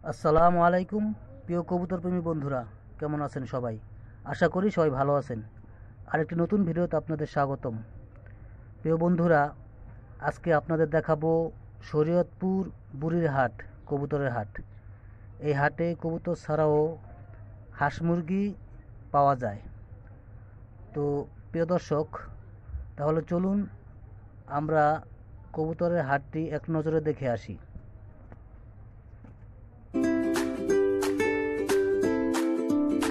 আসসালামু আলাইকুম প্রিয় কবুতরপ্রেমী বন্ধুরা, কেমন আছেন সবাই? আশা করি সবাই ভালো আছেন। আরেকটি নতুন ভিডিওতে আপনাদের স্বাগতম। প্রিয় বন্ধুরা, আজকে আপনাদের দেখাবো শরীয়তপুর বুড়ির হাট, কবুতরের হাট। এই হাটে কবুতর ছাড়াও হাঁস মুরগি পাওয়া যায়। তো প্রিয় দর্শক, তাহলে চলুন আমরা কবুতরের হাটটি এক নজরে দেখে আসি।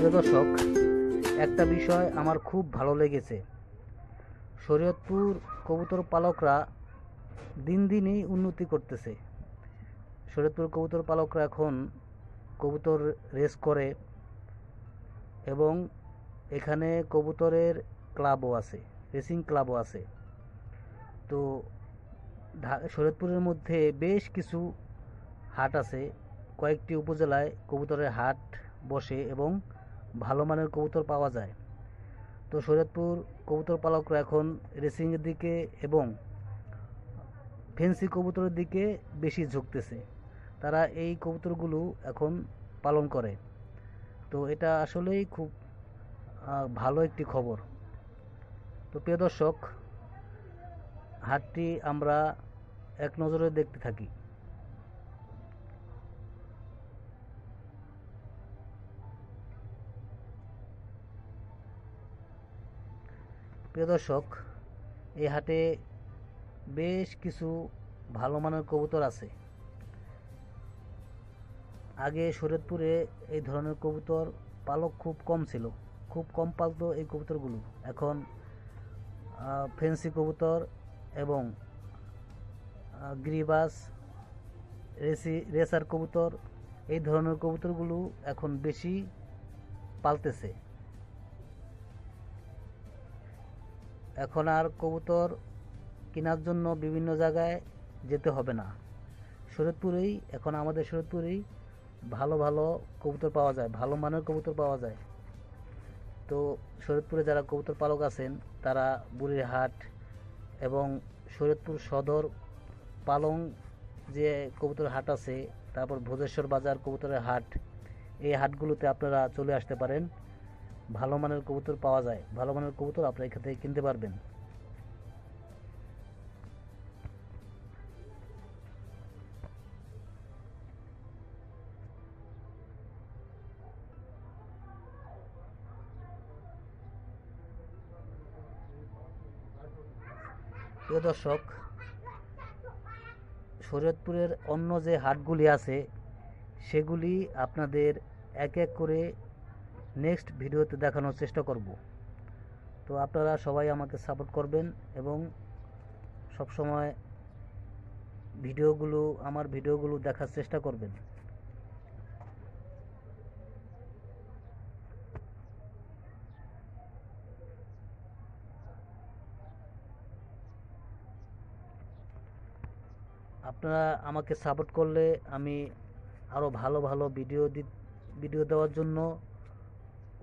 প্রিয় দর্শক, একটা বিষয় আমার খুব ভালো লেগেছে। শরীয়তপুর কবুতর পালকরা দিন দিনই উন্নতি করতেছে। শরীয়তপুর কবুতর পালকরা এখন কবুতর রেস করে এবং এখানে কবুতরের ক্লাবও আছে, রেসিং ক্লাবও আছে। তো শরীয়তপুরের মধ্যে বেশ কিছু হাট আছে, কয়েকটি উপজেলায় কবুতরের হাট বসে এবং ভালো মানের কবুতর পাওয়া যায়। তো শরীয়তপুর কবুতর পালকরা এখন রেসিংয়ের দিকে এবং ফেন্সি কবুতরের দিকে বেশি ঝুঁকতেছে। তারা এই কবুতরগুলো এখন পালন করে। তো এটা আসলেই খুব ভালো একটি খবর। তো প্রিয় দর্শক, হাটটি আমরা এক নজরে দেখতে থাকি। প্রিয় দর্শক, এই হাটে বেশ কিছু ভালো মানের কবুতর আছে। আগে শরীয়তপুরে এই ধরনের কবুতর পালক খুব কম ছিল, খুব কম পালতো এই কবুতরগুলো। এখন ফেন্সি কবুতর এবং গিরিবাস, রেসার কবুতর, এই ধরনের কবুতরগুলো এখন বেশি পালতেছে। এখন আর কবুতর কেনার জন্য বিভিন্ন জায়গায় যেতে হবে না। শরীয়তপুরেই এখন আমাদের শরীয়তপুরেই ভালো ভালো কবুতর পাওয়া যায়, ভালো মানের কবুতর পাওয়া যায়। তো শরীয়তপুরে যারা কবুতর পালক আছেন তারা বুড়িরহাট এবং শরীয়তপুর সদর পালং যে কবুতর হাট আছে, তারপর ভোজেশ্বর বাজার কবুতরের হাট, এই হাটগুলোতে আপনারা চলে আসতে পারেন। ভালো মানের কবুতর পাওয়া যায়, ভালো মানের কবুতর আপনারা এখান থেকে কিনতে পারবেন। প্রিয় দর্শক, শরীয়তপুরের অন্য যে হাটগুলি আছে সেগুলি আপনাদের এক এক করে নেক্সট ভিডিওতে দেখানোর চেষ্টা করব। তো আপনারা সবাই আমাকে সাপোর্ট করবেন এবং সবসময় আমার ভিডিওগুলো দেখার চেষ্টা করবেন। আপনারা আমাকে সাপোর্ট করলে আমি আরও ভালো ভালো ভিডিও দেওয়ার জন্য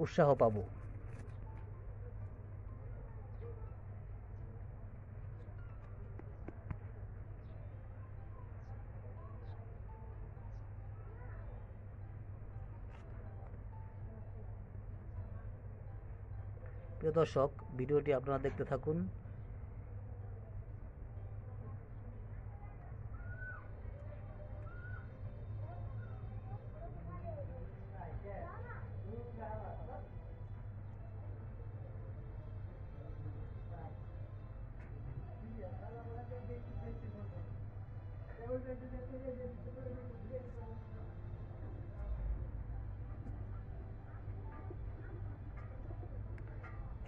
উৎসাহ পাবো। প্রিয় দর্শক, ভিডিওটি আপনারা দেখতে থাকুন।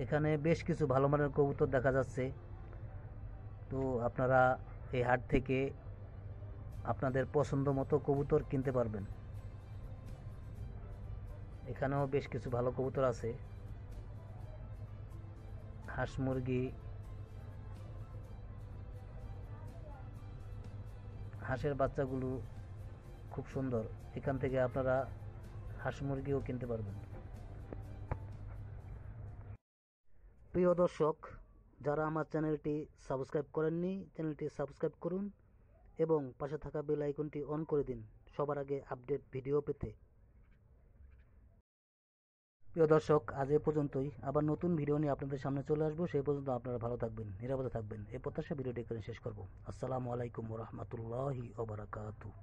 এখানে বেশ কিছু ভালো মানের কবুতর দেখা যাচ্ছে। তো আপনারা এই হাট থেকে আপনাদের পছন্দ মতো কবুতর কিনতে পারবেন। এখানেও বেশ কিছু ভালো কবুতর আছে। হাঁস মুরগি, হাঁসের বাচ্চাগুলো খুব সুন্দর। এখান থেকে আপনারা হাঁস মুরগিও কিনতে পারবেন। প্রিয় দর্শক, যারা আমার চ্যানেলটি সাবস্ক্রাইব করেননি, চ্যানেলটি সাবস্ক্রাইব করুন এবং পাশে থাকা বেল আইকনটি অন করে দিন সবার আগে আপডেট ভিডিও পেতে। প্রিয় দর্শক, আজ এ পর্যন্তই। আবার নতুন ভিডিও নিয়ে আপনাদের সামনে চলে আসবো। সেই পর্যন্ত আপনারা ভালো থাকবেন, নিরাপদে থাকবেন, এই প্রত্যাশা ভিডিওটি এখানে শেষ করব। আসসালামু আলাইকুম ওয়া রাহমাতুল্লাহি ওয়া বারাকাতুহু।